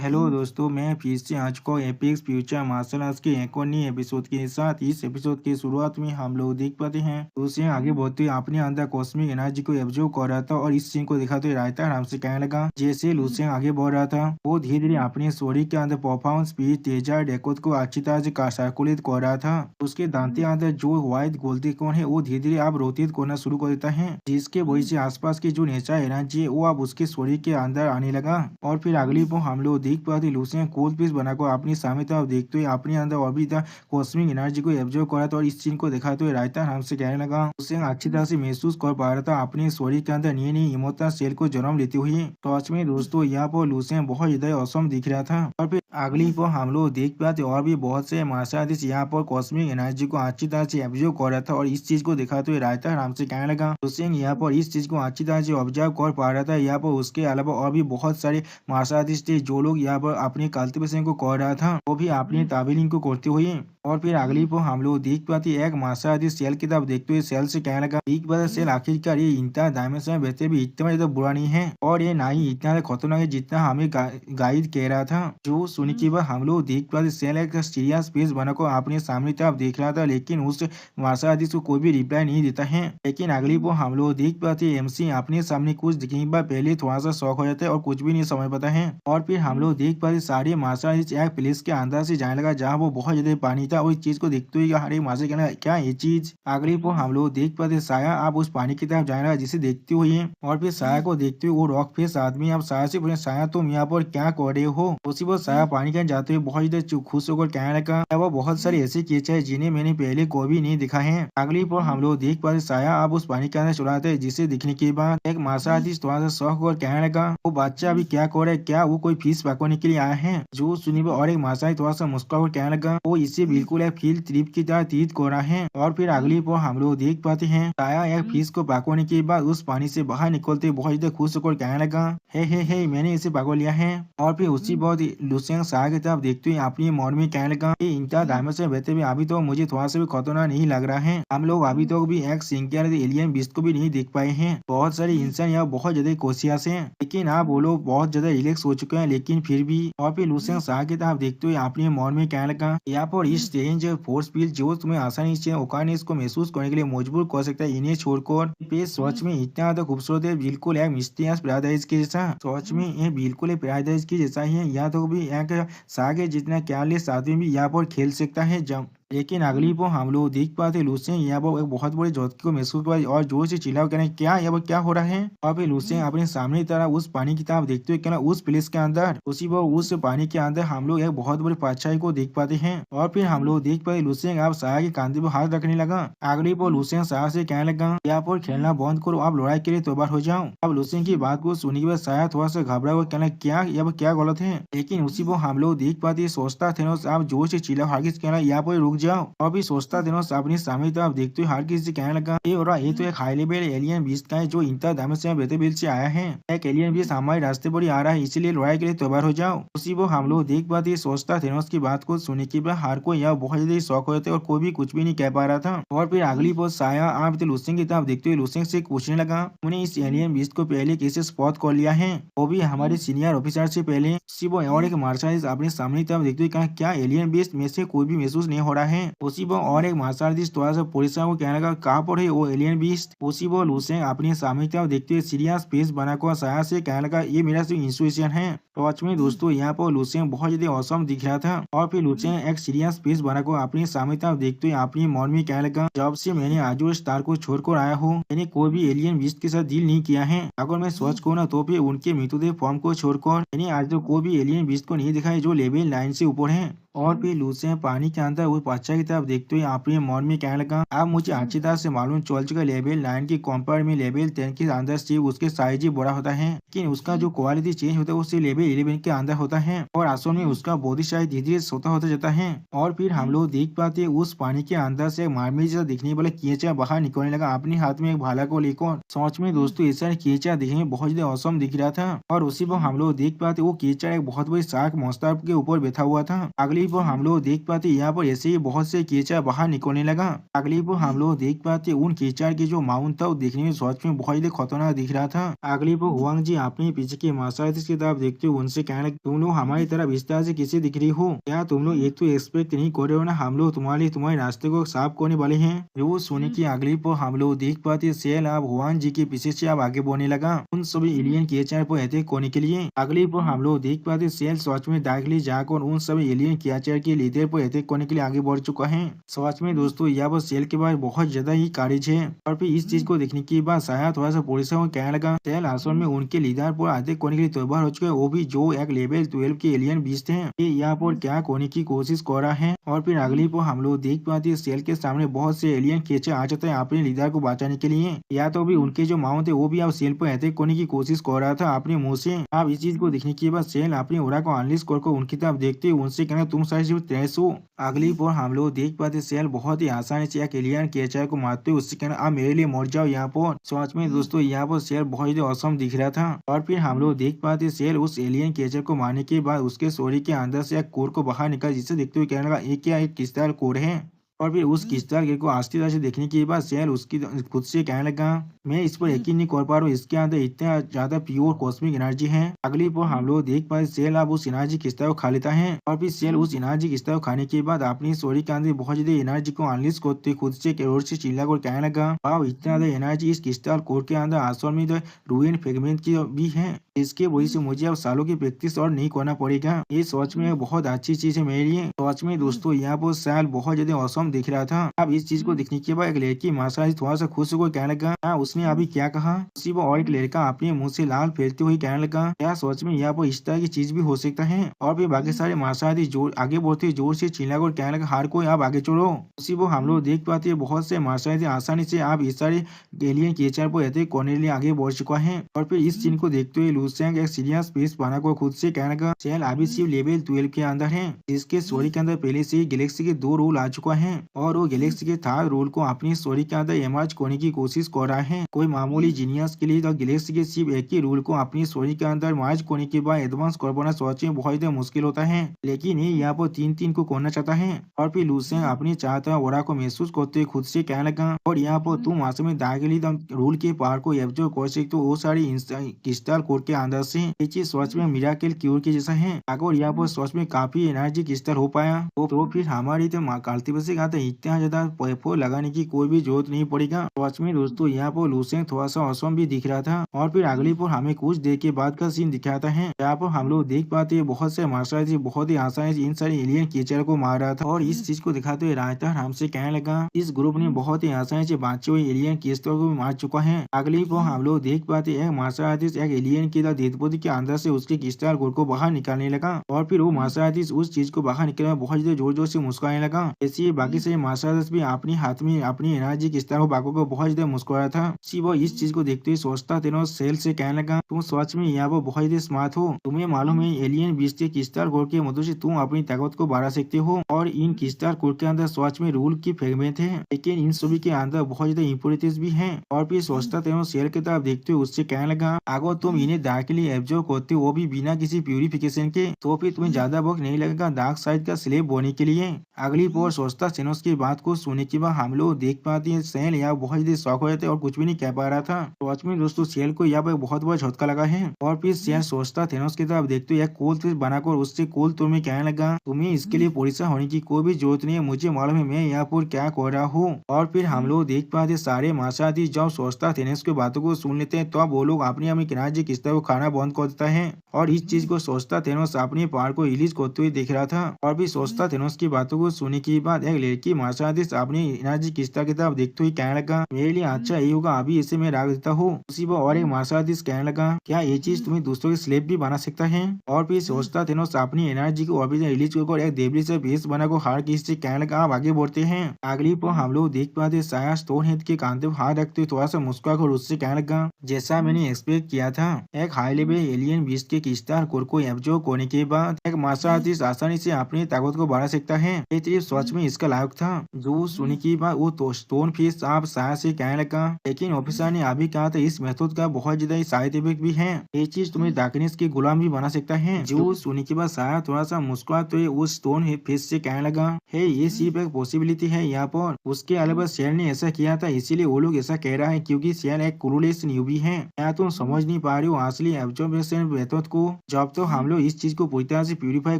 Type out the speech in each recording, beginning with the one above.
Hello दोस्तों, मैं फिर से आज को एपेक्स फ्यूचर मार्शल आर्ट्स के एक और नए एपिसोड के साथ इस एपिसोड की शुरुआत में हम लोग देख पाते हैं तो उसे आगे बढ़ते हुए अपने अंदर कॉस्मिक एनर्जी को एब्जॉर्व कर रहा था और इस सीन को दिखाते रायता आराम से कहने लगा। जैसे लूसेन आगे बढ़ रहा था वो धीरे धीरे अपने शरीर के अंदर परफॉर्मेंस स्पीड तेजा डेकोत को अच्छी तरह से सर्कुलेट कर रहा था। उसके दांते अंदर जो व्हाइट गोल्डी कौन है वो धीरे धीरे अब रोटेट करना शुरू कर देता है, जिसके वजह से आसपास की जो नेचर एनर्जी है वो अब उसके शरीर के अंदर आने लगा। और फिर अगली वो हम लोग देख पाते लूसेन कोल्ड पीस बनाकर अपनी सामने तरफ देखते हुए अपने अंदर और भी कॉस्मिक एनर्जी को एब्जॉर्ब करा था और इस चीज को दिखाते हुए रायता नाम से कहने लगा। लूसेन अच्छी तरह से महसूस कर पा रहा था अपने शरीर के अंदर नई नई इमोशनल सेल को जन्म लेते हुए। तो सच में दोस्तों यहाँ पर लूसेन बहुत ज्यादा औसम दिख रहा था। और फिर अगली पर हम लोग देख पाते और भी बहुत से मार्शल आर्टिस्ट यहाँ पर कॉस्मिक एनर्जी को अच्छी तरह से एब्जॉर्ब कर रहा था और इस चीज को दिखाते हुए रायता नाम से कहने लगा। लूसेन यहाँ पर इस चीज को अच्छी तरह से ऑब्जर्व कर पा रहा था। यहाँ पर उसके अलावा और भी बहुत सारे मार्शल आर्टिस्ट थे जो लोग यहाँ पर अपने कल्टीवेशन को कर रहा था, वो भी अपनी ताबीलिंग को करते हुए। और फिर अगली पर हम लोग देख पाते एक मार्शल आर्टिस्ट सेल की तरफ देखते हुए सेल से कहने लगा बिग ब्रदर सेल आखिरकार ये इंटर डायमेंशन में बहते भी इतना ज्यादा बुरा नहीं है और ये ना ही इतना खतरनाक है जितना हमें गाइड कह रहा था। जो सुनने के बाद हम लोग देख पाते सेल एक सीरियस फेस बनाकर अपने सामने तरफ देख रहा था, लेकिन उस मार्शल आर्टिस्ट को कोई भी रिप्लाई नहीं देता है। लेकिन अगली पर हम लोग देख पाते एमसी अपने सामने कुछ दिखने के बाद पहले थोड़ा सा शौक हो जाता है और कुछ भी नहीं समझ पाता है। और फिर हम लोग देख पाते सारे मार्शल आर्टिस्ट एक प्लेस के अंदर से जाने लगा जहाँ वो बहुत ज्यादा पानी था और इस चीज को देखते हुए हर एक मार्शल कहना क्या ये चीज। अगली पर हम लोग देख पाते साया आप उस पानी की तरफ जाने लगा जिसे देखते हुए। और फिर साया को देखते हुए वो रॉक फेस आदमी अब साया से पूछे साया तुम यहाँ पर क्या कर रहे हो। उसी पर साया पानी के जाते हुए बहुत ज्यादा खुश होकर कहने लगा वो बहुत सारे ऐसे केस है जिन्हें मैंने पहले कभी नहीं दिखा है। अगली पर हम लोग देख पाते साया आप उस पानी के अंदर चुराते हैं जिसे दिखने के बाद एक मार्शल आर्टिस्ट थोड़ा सा शौक और कहने लगा वो बच्चा अभी क्या कर रहा है, क्या वो कोई फीस पकड़ने के लिए आया है। जो सुनी और एक मार्शल आर्टिस्ट थोड़ा सा मुस्कुरा कर कहने लगा वो इसे बिल्कुल एक फील्ड ट्रिप की तरह ट्रीट कर रहा है। और फिर अगली पर हम लोग देख पाते हैं साया एक फिश को पकड़ने के बाद उस पानी से बाहर निकलते बहुत ज्यादा खुश होकर कहने लगा हे मैंने इसे पकड़ लिया है। और फिर उसी बहुत लुसेंग साया की तरफ देखते हुए अपनी मन में कहने लगा इंटर डायमेंशन में बहते हुए अभी तो मुझे थोड़ा सा भी खतरनाक नहीं लग रहा है। हम लोग अभी तक भी एक सिंकियर एलियन बीस्ट को भी नहीं देख पाए हैं। बहुत सारे इंसान यहाँ बहुत ज्यादा कोशिश है, लेकिन आप वो लोग बहुत ज्यादा रिलैक्स हो चुके हैं, लेकिन फिर भी। और फिर लुसेंग साया की तरफ देखते हुए अपने मन में कहने लगा यहाँ पर इस रेंज फोर्स फील्ड जो तुम्हें आसानी से ओकाने इसको महसूस करने के लिए मजबूर कर सकता है, इन्हें छोड़कर ये सच में इतना ज्यादा खूबसूरत है, बिल्कुल एक मिस्टीरियस पैराडाइज के जैसा। सच में ये बिल्कुल एक पैराडाइज के जैसा ही है। यहाँ तो भी एक सागे जितना केयरलेस आदमी भी यहाँ पर खेल सकता है जब। लेकिन अगली पर हम लोग देख पाते लूसें यहाँ पर एक बहुत बड़े झटके को महसूस हुआ और जोर से चिल्ला कहना क्या यहाँ पर क्या हो रहा है। और फिर लूसें अपने सामने तरह उस पानी की तरफ देखते हुए कहना उस प्लेस के अंदर उसी पर उस पानी के अंदर हम लोग एक बहुत बड़ी परछाई को देख पाते हैं। और फिर हम लोग देख पाते लूसें आप साया के कांधे पर हाथ रखने लगा। अगली पर लूसें साया से कहने लगा यहाँ पर खेलना बंद करो, आप लड़ाई के लिए तैयार हो जाओ। अब लूसें की बात को सुनने के बाद साया थोड़ा सा घबरा हुआ कहना क्या यहाँ पर क्या गलत है। लेकिन उसी पर हम लोग देख पाते सोचता थे आप जोर से चिल्ला हरगिज कहना यहाँ पर रुक जाओ। और भी सोचता दिनों अपनी सामने तरफ देखते हुए हर किसी से कहने लगा ये तो एक हाई लेवल एलियन बीस्ट का है जो इंटर डायमेंशन में बहते बिल से आया है। एक एलियन बीस्ट हमारे रास्ते पर ही आ रहा है, इसीलिए लड़ाई के लिए तैयार हो जाओ। उसी वो हम लोग देख पाते सोचता थेनोस की बात को सुनने के बाद हर कोई यह बहुत ज्यादा शौक हो जाते और कोई भी कुछ भी नहीं कह पा रहा था। और फिर अगली पोस्ट साया आप तो लूसेंग की तरफ देखते हुए लूसेंग से पूछने लगा उन्हें इस एलियन बीस्ट को पहले कैसे स्पॉट कर लिया है, वो भी हमारे सीनियर ऑफिसर से पहले। और एक मार्शल अपने सामने तरफ देखते हुए कहा क्या एलियन बीस्ट में से कोई भी महसूस नहीं हो रहा है। उसी वो और एक मार्शल आर्टिस्ट थोड़ा सा पुलिसा को कहने लगा कहाँ पर है वो एलियन बीस्ट। उसी वो लूसेंग अपने सामने तरफ देखते हुए सीरियस फेस बनाकर साया से कहने लगा ये मेरा सिर्फ इंस्ट्यूशन है। तो आज में दोस्तों यहाँ पर लूसेंग बहुत ज्यादा औसम दिख रहा था। और फिर लूसेंग एक सीरियस फेस बनाकर अपने सामने तरफ देखते हुए अपनी मन में कहने लगा जब से मैंने आजू स्टार को छोड़कर आया हूँ मैंने कोई भी एलियन बीस्ट के साथ डील नहीं किया है। अगर मैं सोच को ना तो फिर उनके मृतदेह फॉर्म को छोड़कर मैंने आज तक कोई भी एलियन बीस्ट को नहीं दिखा है जो लेवल 9 से ऊपर है। और फिर लूसें पानी के अंदर वो परछाई की तरफ देखते हुए अपने मन में कहने लगा अब मुझे अच्छी तरह से मालूम चल चुका लेवल 9 की कंपेयर में लेवल 10 के अंदर सिर्फ उसके साइज ही बड़ा होता है, लेकिन उसका जो क्वालिटी चेंज होता है वो सिर्फ लेवल 11 के अंदर होता है और असल में उसका बॉडी साइज धीरे धीरे छोटा होता जाता है। और फिर हम लोग देख पाते उस पानी के अंदर से मार्मिक जैसा दिखने वाला कीचा बाहर निकलने लगा अपने हाथ में एक भाला को लेकर। सोच में दोस्तों ऐसा कीचा दिखने में बहुत ज्यादा औसम दिख रहा था। और उसी पर हम लोग देख पाते वो कीचा एक बहुत बड़ी शार्क मॉन्स्टर के ऊपर बैठा हुआ था। अगली पर हम लोग देख पाते यहाँ पर ऐसे ही बहुत से कीचड़ बाहर निकलने लगा। अगली बार हम लोग देख पाते उन कीचड़ की जो माउंट था वो देखने में सच में बहुत ही खतरनाक दिख रहा था। अगली बार हुआंग जी अपने पीछे की मार्शल की तरफ देखते हुए उनसे कहने लगे, तुम लोग हमारी तरफ विस्तार से किसे दिख रही हो? क्या तुम लोग एक तो एक्सपेक्ट नहीं कर रहे हो ना हम लोग तुम्हारे रास्ते को साफ करने वाले हैं? जो सोने की अगली पर हम लोग देख पाते सेल अब हुआंग जी के पीछे से अब आगे बढ़ने लगा उन सभी एलियन क्रिएचर पर अटैक करने के लिए। अगली पर हम लोग देख पाते सेल सच में डायरेक्टली जाकर उन सभी एलियन क्रिएचर के लीडर पर अटैक करने के लिए आगे बढ़ चुका है। सच में दोस्तों यहाँ पर सेल के पास बहुत ज्यादा ही कारेज है और फिर इस चीज को देखने के बाद शायद थोड़ा सा पुलिस को कहने लगा सेल असल में उनके लीडर पर अटैक करने के लिए तैयार हो चुके हैं, वो भी जो एक लेवल 12 के एलियन बीस्ट हैं। ये यहाँ पर क्या करने की कोशिश कर रहा है। और फिर अगली पर हम लोग देख पाते हैं सेल के सामने बहुत से एलियन क्रिएचर आ जाते हैं अपने लीडर को बचाने के लिए। या तो भी उनके जो माउंट है वो भी अब सेल पर अटैक करने की कोशिश कर रहा था अपने मुंह से। अब इस चीज को देखने के बाद सेल अपने ओरा को अनलिस्ट कर उनकी तरफ देखते हुए उनसे कहना तुम शायद सिर्फ 23 हो। अगली पर हम लोग देख पाते सेल बहुत ही आसानी से एक एलियन क्रिएचर को मारते हुए उससे कहना आप मेरे लिए मर जाओ। यहाँ पर सच में दोस्तों यहाँ पर सेल बहुत ही औसम दिख रहा था। और फिर हम लोग देख पाते सेल उस एलियन क्रिएचर को मारने के बाद उसके शरीर के अंदर से एक कोर को बाहर निकाल जिसे देखते हुए कहने लगा ये क्या एक क्रिस्टल कोर है। और फिर उस क्रिस्टल गेट को आस्ते तरह से देखने के बाद सेल उसकी खुद से कहने लगा मैं इस पर यकीन नहीं कर पा रहा हूँ, इसके अंदर इतना ज्यादा प्योर कॉस्मिक एनर्जी है। अगली पर हम लोग देख पाए सेल अब उस एनर्जी क्रिस्टल को खा लेता है और फिर सेल उस एनर्जी क्रिस्टल को खाने के बाद अपनी शरीर के अंदर बहुत ज्यादा एनर्जी को अनलिश करते खुद से जोर से चिल्ला कर कहने लगा वाह इतना ज्यादा एनर्जी इस क्रिस्टल कोर के अंदर असल में रूइन फ्रेगमेंट की भी है, इसके वजह से मुझे अब सालों की प्रैक्टिस और नहीं करना पड़ेगा। ये सच में बहुत अच्छी चीज है मेरे लिए। सच में दोस्तों यहाँ पर सेल बहुत ज्यादा औसम दिख रहा था। अब इस चीज को देखने के बाद एक लड़की माशाल्लाह थोड़ा सा खुश होकर कहने लगा हाँ उसने अभी क्या कहा। उसी पर और एक लड़का अपने मुंह से लाल फैलते हुए कहने लगा क्या सच में यहाँ पर इस तरह की चीज भी हो सकता है। और फिर बाकी सारे माशाल्लाह जोर आगे बढ़ते जोर से चिल्लाकर कहने लगा हर कोई आप आगे चढ़ो। उसी को हम लोग देख पाते बहुत से माशाल्लाह आसानी से आप इस सारे एलियन क्रिएचर पर अटैक करने के लिए आगे बढ़ चुका है। और फिर इस चीज को देखते हुए लूसेंग एक सीरियस पीस बना को खुद से कहने लगा सेल अभी सिर्फ लेवल 12 के अंदर है, इसके स्टोरी के अंदर पहले से ही गैलेक्सी के 2 रूल आ चुका है और वो गैलेक्सी के थर्ड रूल को अपनी स्टोरी के अंदर इमर्ज करने की कोशिश कर रहा है। कोई मामूली जीनियस के लिए तो गैलेक्सी के सिर्फ एक ही रूल को अपनी स्टोरी के अंदर मर्ज करने के बाद एडवांस कर पाना सोच में बहुत ज्यादा मुश्किल होता है, लेकिन ये यहाँ पर 3-3 को करना चाहता है। और फिर लूसेंग अपनी चाहता ओरा को महसूस करते खुद से कहने लगा और यहाँ पर तुम वास्तव में दाखिली रूल के पार को एब्जॉर्ब कर सकते हो वो सारी क्रिस्टल कोड के अंदर से। ये चीज सच में मिराकल क्योर के जैसा है। अगर यहाँ पर सच में काफी एनर्जी क्रिस्टल हो पाया तो फिर हमारी तो काल्टिवेशन का इतना ज्यादा पैफो लगाने की कोई भी जरूरत नहीं पड़ेगा। सच में दोस्तों यहाँ पर लूसेंग थोड़ा सा औसम भी दिख रहा था। और फिर अगली पर हमें कुछ देर के बाद का सीन दिखाता है यहाँ पर हम लोग देख पाते हैं बहुत से मार्शल बहुत ही आसानी से इन सारे एलियन क्रिएचर को मार रहा था। और इस चीज को दिखाते हुए राजदार हमसे कहने लगा इस ग्रुप ने बहुत ही आसानी से बाँचे हुए एलियन क्रिएचर को मार चुका है। अगली पर हम लोग देख पाते एक मार्शल आर्टिस्ट एक एलियन की देहबोधि के अंदर से उसके क्रिस्टल कोड को बाहर निकालने लगा और फिर वो मार्शल आर्टिस्ट उस चीज को बाहर निकलने में बहुत जोर जोर से मुस्कुराने लगा। ऐसे ही बाकी सारे मार्शल आर्टिस्ट भी अपने हाथ में अपनी एनर्जी क्रिस्टल को बाकों को बहुत ज्यादा मुस्कुरा था। वो इस चीज को देखते हुए सोचता तेनोस सेल से कहने लगा तुम सच में यहाँ पर बहुत ज्यादा स्मार्ट हो, तुम्हें मालूम है एलियन बीस्ट के क्रिस्टल कोड के मदद से तुम अपनी ताकत को बढ़ा सकते हो और इन क्रिस्टल कोड के अंदर सच में रूल की फ्रेगमेंट है, लेकिन इन सभी के अंदर बहुत ज्यादा इम्प्योरिटीज भी है। और फिर सोचता तेनोस सेल की तरफ देखते हुए उससे कहने लगा अगर तुम इन्हें दाखिली एब्जॉर्ब करते हो वो भी बिना किसी प्यूरिफिकेशन के तो फिर तुम्हें ज्यादा वक्त नहीं लगेगा डार्क साइड का स्लेव बनने के लिए। अगली पर सोचता सेनोस की बात को सुनने के बाद हम लोग देख पाते हैं सेल यहाँ बहुत ही शौक हो जाते और कुछ भी नहीं कह पा रहा था। सच में दोस्तों सेल को यहाँ पर बहुत बड़ा झटका लगा है। और फिर सेल सोचता थेनोस की तरफ देखते हुए कोल फिश बनाकर उससे कोल तुम्हें कहने लगा तुम्हें इसके लिए परेशान होने की कोई भी जरूरत नहीं है, मुझे मालूम है मैं यहाँ पर क्या कर रहा हूँ। और फिर हम लोग देख पाते सारे माशादी जब सोचता थेनोस की बातों को सुन लेते हैं तो अब वो लोग अपनी अपनी किनारे किस्ता को खाना बंद कर देता है। और इस चीज को सोचता थेनोस अपने पार को रिलीज करते हुए दिख रहा था। और भी सोचता थेनोस की बातों को सुनने के बाद एक लड़की माशादी अपनी एनर्जी किस्ता की तरफ देखते हुए कहने लगा मेरे लिए अच्छा यही होगा अभी इसे मैं रख देता हूँ। उसी पर और एक माशादी कहने लगा क्या ये चीज तुम्हें दूसरों के स्लेव भी बना सकता है। और फिर सोचता थेनोस अपनी एनर्जी को अभी रिलीज कर एक देवली से भेस बना को हार की से कहने लगा आप आगे बढ़ते हैं। अगली पर हम लोग देख पाते साया स्टोन हेड के कांधे पर हाथ रखते हुए थोड़ा सा मुस्कुराकर उससे कहने लगा जैसा मैंने एक्सपेक्ट किया था एक हाई लेवल एलियन बीस्ट के क्रिस्टल कोर को एब्जॉर्ब करने के बाद एक मार्शल आर्टिस्ट आसानी से अपनी ताकत को बढ़ा सकता है। ये सिर्फ सच में इसका सहायक था। जो सुनने की बात वो तो स्टोन फिश आप साया से कहने लगा, लेकिन ऑफिसर ने अभी कहा था इस मेथड का बहुत ज्यादा साइड इफेक्ट भी है, ये चीज तुम्हें डार्कनेस के गुलाम भी बना सकता है। जो सुनने के बाद साया थोड़ा सा मुस्कुरा तो उस स्टोन फिश से कहने लगा, है ये सिर्फ एक पॉसिबिलिटी है यहाँ पर, उसके अलावा शेर ने ऐसा किया था इसीलिए वो लोग ऐसा कह रहा है क्योंकि शेर एक क्रूलेस न्यूबी है। क्या तुम समझ नहीं पा रहे हो असली ऑब्जर्वेशन मेथड को? जब तो हम लोग इस चीज को पूरी तरह से प्यूरिफाई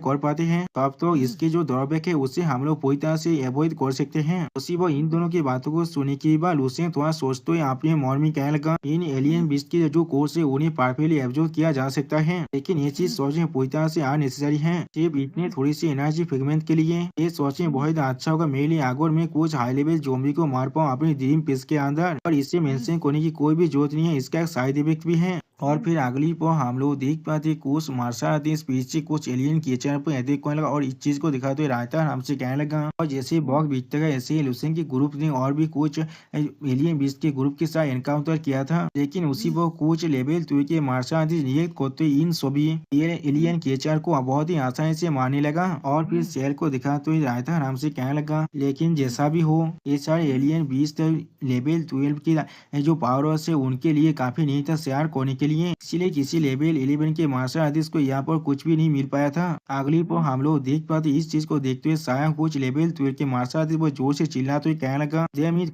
कर पाते हैं तब तो इसके जो ड्रॉबैक है उसे हम लोग पूरी तरह से अवॉइड कर सकते हैं। उसी वो इन दोनों की बातों को सुनने के बाद लूसियन थोड़ा सोचते हुए अपने मन में कहने लगा, इन एलियन बीस्ट के जो कोर्स है उन्हें परफेक्टली एब्जॉर्ब किया जा सकता है, लेकिन ये चीज सोचने पूरी तरह से अननेसेसरी है। सिर्फ इतने थोड़ी सी एनर्जी फ्रेगमेंट के लिए ये सोचने बहुत अच्छा होगा मेरे लिए अगर मैं कुछ हाई लेवल ज़ॉम्बी को मार पाऊँ अपनी ड्रीम पीस के अंदर, और इससे मेंशन करने की कोई भी जरूरत नहीं है, इसका एक साइड इफेक्ट भी है। और फिर अगली पर हम लोग देख पाते कुछ मार्शल आर्टिस्ट पीछे कुछ एलियन क्रिएचर पर अटैक करने लगा और इस चीज को दिखाते हुए रायता हमसे कहने लगा, और जैसे बॉग बीतता गया ऐसे ही लुसेन के ग्रुप ने और भी कुछ एलियन बीस्ट के ग्रुप के साथ एनकाउंटर किया था, लेकिन उसी पर कुछ लेवल 2 के मार्शल आर्टिस्ट रिएक्ट करते इन सभी एलियन क्रिएचर को बहुत ही आसानी से मारने लगा। और फिर सेल को दिखाते हुए रायता हमसे कहने लगा, लेकिन जैसा भी हो ये सारे एलियन बीस्ट लेवल 12 की जो पावर है उनके लिए काफी नहीं था शेयर करने के लिए, इसलिए किसी लेवल 11 के मार्शल आर्टिस्ट को यहाँ पर कुछ भी नहीं मिल पाया था। अगली पर हम लोग देख पाते इस चीज को देखते हुए साया कुछ लेवल 12 के मार्शल आर्टिस्ट वो जोर से चिल्लाते हुए कहने लगा,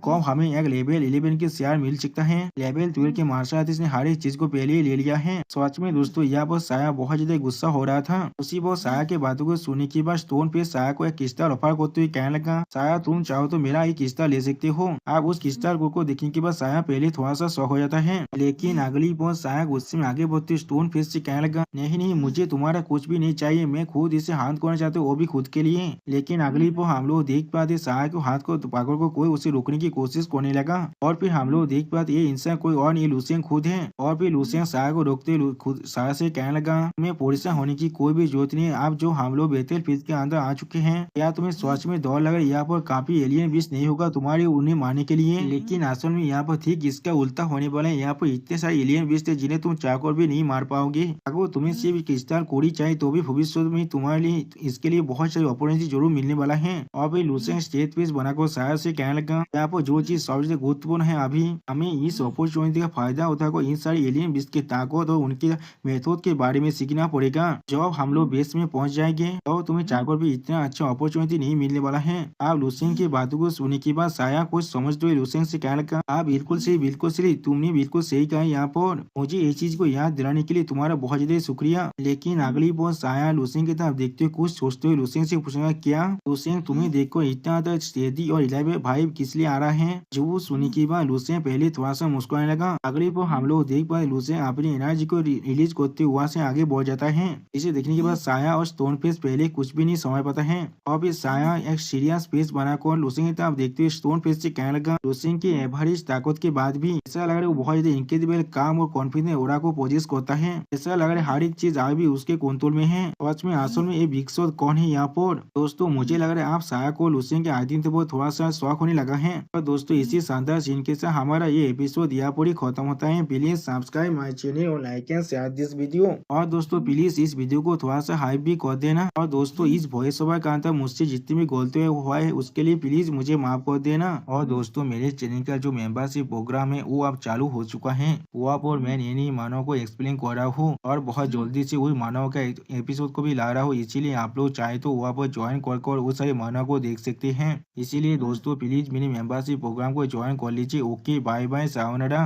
कब हमें एक लेवल 11 के शेयर मिल सकता है, लेवल 12 के मार्शल आर्टिस्ट ने हर एक चीज को पहले ही ले लिया है। सच में दोस्तों यहाँ पर साया बहुत ज्यादा गुस्सा हो रहा था। उसी पर साया के बातों को सुनने के बाद स्टोन पे साया को एक क्रिस्टल ऑफर करते हुए कहने लगा, साया तुम चाहो तो मेरा एक क्रिस्टल ले सकते हो। आप उस क्रिस्टल को देखने के बाद साया पहले थोड़ा सा शौक हो जाता है, लेकिन अगली बार साया गुस्से में आगे बढ़ते स्टोन फेस से कहने लगा, नहीं नहीं मुझे तुम्हारा कुछ भी नहीं चाहिए, मैं खुद इसे हाथ करना चाहता हूँ वो भी खुद के लिए। लेकिन अगली बार हम लोग देख पाते साया को हाथ को पकड़ को कोई उसे रोकने की कोशिश करने लगा, और फिर हम लोग देख पाते ये इंसान कोई और नहीं लूसियन खुद है। और फिर लूसियन साया को रोकते खुद साया से कहने लगा, तुम्हें परेशान होने की कोई भी जरूरत नहीं है, आप जो हम लोग बेहतर फीस के अंदर आ चुके हैं, क्या तुम्हें सच में दौड़ लगा यहाँ पर काफी एलियन विश नहीं होगा तुम्हारे उन्हें मारने के लिए, लेकिन असल में यहाँ पर ठीक इसका उल्टा होने वाला है। यहाँ पर इतने सारे एलियन विश थे जिन्हें तुम चाहकर भी नहीं मार पाओगे। अगर तुम्हें सिर्फ क्रिस्टल कोड़ी चाहिए तो भी भविष्य में तुम्हारे लिए इसके लिए बहुत सारी अपॉर्चुनिटी जरूर मिलने वाला है। और फिर लूसेंट स्टेज पीस बनाकर शायद से कहने लगा, यहाँ पर जो चीज सबसे गुरुत्वपूर्ण है अभी हमें इस अपॉर्चुनिटी का फायदा उठाकर इन सारी एलियन विश की ताकत और उनके मेथड के बारे में सीखना पड़ेगा। जब हम लोग बेस में पहुंच जाएंगे तो तुम्हें चाहकर भी इतना अच्छा अपॉर्चुनिटी नहीं मिलने वाला है। आप लूसेंट की बातों को सुनने के बाद साया कुछ समझते हुए लूसेंट से कहने लगा, आप बिल्कुल सही तुमने बिल्कुल सही कहा। यहाँ पर मुझे ये चीज को याद दिलाने के लिए तुम्हारा बहुत ज्यादा शुक्रिया। लेकिन अगली बार साया लूसेंट की तरफ देखते हुए कुछ सोचते हुए लूसेंट से पूछेगा, क्या लूसेंट तुम्हें देखो इतना ज्यादा स्टेडी और रिलायबल भाई किस लिए आ रहा है? जो सुनने के बाद लूसेंट पहले थोड़ा सा मुस्कुराने लगा। अगली बार हम लोग देख पाए लूसेंट अपनी एनर्जी को रिलीज करते हुआ से आगे बढ़ जाता है। इसे देखने के बाद साया और स्टोन फेस पहले कुछ भी नहीं समझ पाता है, और फिर साया एक सीरियस फेस बनाकर लूसेंट की तरफ देखते हुए स्टोन फेस से कहने लगा, लूसेंट की एवरेज ताकत के बाद भी ऐसा लग रहा है वो बहुत ज्यादा इनक्रेडिबल काम और कॉन्फिडेंस ओरा को पोजेस करता है। ऐसा लग रहा है हर एक चीज आज भी उसके कंट्रोल में है। सच में असल में ये बिग शॉट कौन है यहाँ पर? दोस्तों मुझे लग रहा है आप साया को लूसेंट के आइडेंटिटी पर थोड़ा सा शौक होने लगा है। और दोस्तों इसी शानदार सीन के साथ हमारा ये एपिसोड यहाँ पर ही खत्म होता है। प्लीज सब्सक्राइब माई चैनल और like and share this video. और दोस्तों प्लीज इस वीडियो को थोड़ा सा हाइप भी कर देना। और दोस्तों इस वॉइस ओवर का अंतर मुझसे जितनी भी गलती हुआ है उसके लिए प्लीज मुझे माफ कर देना। और दोस्तों मेरे चैनल का जो मेंबरशिप प्रोग्राम है वो अब चालू हो चुका है। वहाँ पर मैं नई मानव को एक्सप्लेन कर रहा हूँ और बहुत जल्दी से उस मानव का एपिसोड को भी ला रहा हूँ, इसीलिए आप लोग चाहे तो वहाँ पर ज्वाइन कर उस सारे मानव को देख सकते हैं। इसीलिए दोस्तों प्लीज मेरी मेंबरशिप प्रोग्राम को ज्वाइन कर लीजिए। Okay bye bye sayonara.